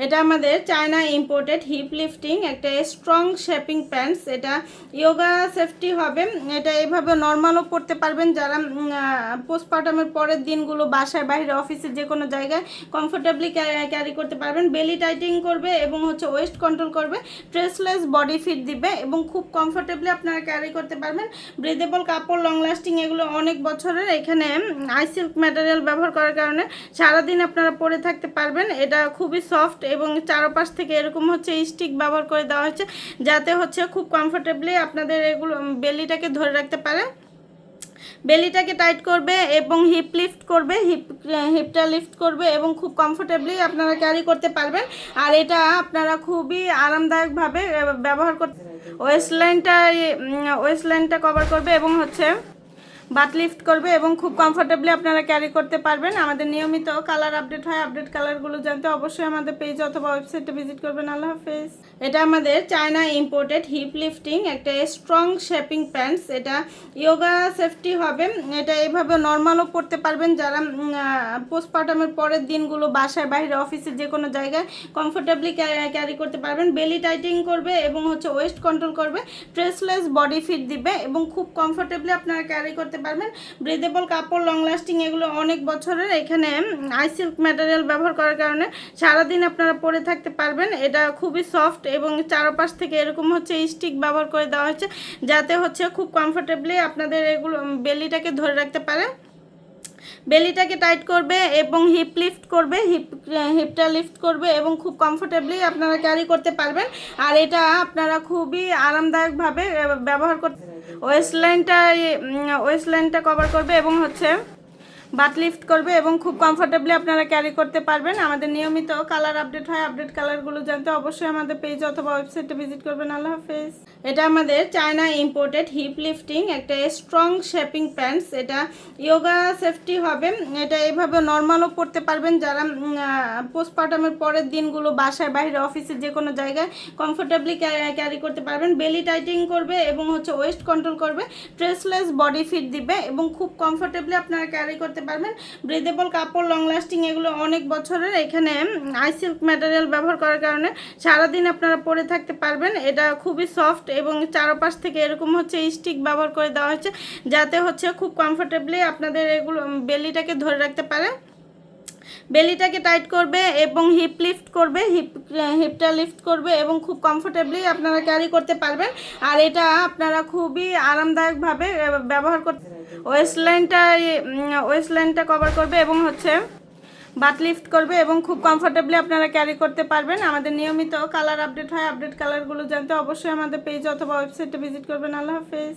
এটা আমাদের China imported heap lifting একটা স্ট্রং শেপিং প্যান্টস। এটা ইয়োগা সেফটি হবে। এটা এইভাবে নর্মালও পরতে পারবেন যারা পোস্টপার্টামের পরের দিনগুলো বাসায় বাইরে অফিসে যে কোনো জায়গায় কমফোর্টেবলি ক্যারি করতে পারবেন। বেলি টাইটিং করবে এবং ওয়েস্ট কন্ট্রোল করবে, স্ট্রেসলেস বডি ফিট দিবে এবং খুব কমফোর্টেবলি আপনারা ক্যারি করতে পারবেন। ব্রিদেবল কাপড়, লং লাস্টিং, এগুলো অনেক বছরের। এখানে আইসিল্ক ম্যাটেরিয়াল ব্যবহার করার কারণে সারাদিন আপনারা পরে থাকতে পারবেন। এটা খুবই সফট এবং চারপাশ থেকে এরকম স্টিক ব্যবহার করে দেওয়া হয়েছে যাতে খুব কমফোর্টেবলি আপনাদের এগুলো বেলিটাকে ধরে রাখতে পারে। বেলিটাকে টাইট করবে এবং হিপ লিফট করবে, হিপটা লিফট করবে এবং খুব কমফোর্টেবলি আপনারা ক্যারি করতে পারবেন। আর এটা আপনারা খুবই আরামদায়কভাবে ব্যবহার করতে, ওয়েস্টলাইনটা কভার করবে এবং বাট লিফট করবে এবং খুব কমফোর্টেবলি আপনারা ক্যারি করতে পারবেন। আমাদের নিয়মিত কালার আপডেট হয়। আপডেট কালারগুলো জানতে অবশ্যই আমাদের পেজ অথবা ওয়েবসাইটে ভিজিট করবেন। আল্লাহ হাফেজ। এটা আমাদের চায়না ইম্পোর্টেড হিপ লিফটিং একটা স্ট্রং শেপিং প্যান্টস। এটা ইয়োগা সেফটি হবে। এটা এইভাবে নর্মালও পরতে পারবেন যারা পোস্টপার্টামের পরের দিনগুলো বাসায় বাইরে অফিসে যে কোনো জায়গায় কমফোর্টেবলি ক্যারি করতে পারবেন। বেলি টাইটিং করবে এবং ওয়েস্ট কন্ট্রোল করবে, স্ট্রেসলেস বডি ফিট দিবে এবং খুব কমফোর্টেবলি আপনারা ক্যারি করতে পারবেন। ব্রিদেবল কাপড়, লং লাস্টিং, এগুলো অনেক বছরের। এখানে আইসিল্ক ম্যাটেরিয়াল ব্যবহার করার কারণে সারাদিন আপনারা পরে থাকতে পারবেন। এটা খুবই সফট এবং চারপাশ থেকে এরকম স্টিক ব্যবহার করে দেওয়া হয়েছে যাতে খুব কমফোর্টেবলি আপনাদের এগুলো বেলিটাকে ধরে রাখতে পারে। বেলিটাকে টাইট করবে এবং হিপ লিফট করবে, হিপটা লিফট করবে এবং খুব কমফোর্টেবলি আপনারা ক্যারি করতে পারবেন। আর এটা আপনারা খুবই আরামদায়কভাবে ব্যবহার করতে, ওয়েস্টলাইনটা কভার করবে এবং বাট লিফট করবে এবং খুব কমফোর্টেবলি আপনারা ক্যারি করতে পারবেন। আমাদের নিয়মিত কালার আপডেট হয়। আপডেট কালারগুলো জানতে অবশ্যই আমাদের পেজ অথবা ওয়েবসাইটে ভিজিট করবেন। আল্লাহ হাফেজ। এটা আমাদের চায়না ইম্পোর্টেড হিপ লিফটিং একটা স্ট্রং শেপিং প্যান্টস। এটা ইয়োগা সেফটি হবে। এটা এইভাবে নর্মালও পরতে পারবেন যারা পোস্টপার্টামের পরের দিনগুলো বাসায় বাইরে অফিসে যে কোনো জায়গায় কমফোর্টেবলি ক্যারি করতে পারবেন। বেলি টাইটিং করবে এবং ওয়েস্ট কন্ট্রোল করবে, স্ট্রেসলেস বডি ফিট দিবে এবং খুব কমফোর্টেবলি আপনারা ক্যারি করতে পারবেন। ব্রিদেবল কাপড়, লং লাস্টিং, এগুলো অনেক বছরের। এখানে আইসিল্ক ম্যাটেরিয়াল ব্যবহার করার কারণে সারাদিন আপনারা পরে থাকতে পারবেন। এটা খুবই সফট এবং চারপাশ থেকে এরকম স্টিক ব্যবহার করে দেওয়া হয়েছে যাতে খুব কমফোর্টেবলি আপনাদের এগুলো বেলিটাকে ধরে রাখতে পারে। বেলিটাকে টাইট করবে এবং হিপ লিফট করবে, হিপটা লিফট করবে এবং খুব কমফোর্টেবলি আপনারা ক্যারি করতে পারবেন। আর এটা আপনারা খুবই আরামদায়কভাবে ব্যবহার করতে, ওয়েস্টলাইনটা কভার করবে এবং বাট লিফট করবে এবং খুব কমফোর্টেবলি আপনারা ক্যারি করতে পারবেন। আমাদের নিয়মিত কালার আপডেট হয়। আপডেট কালারগুলো জানতে অবশ্যই আমাদের পেজ অথবা ওয়েবসাইটে ভিজিট করবেন। আল্লাহ হাফেজ।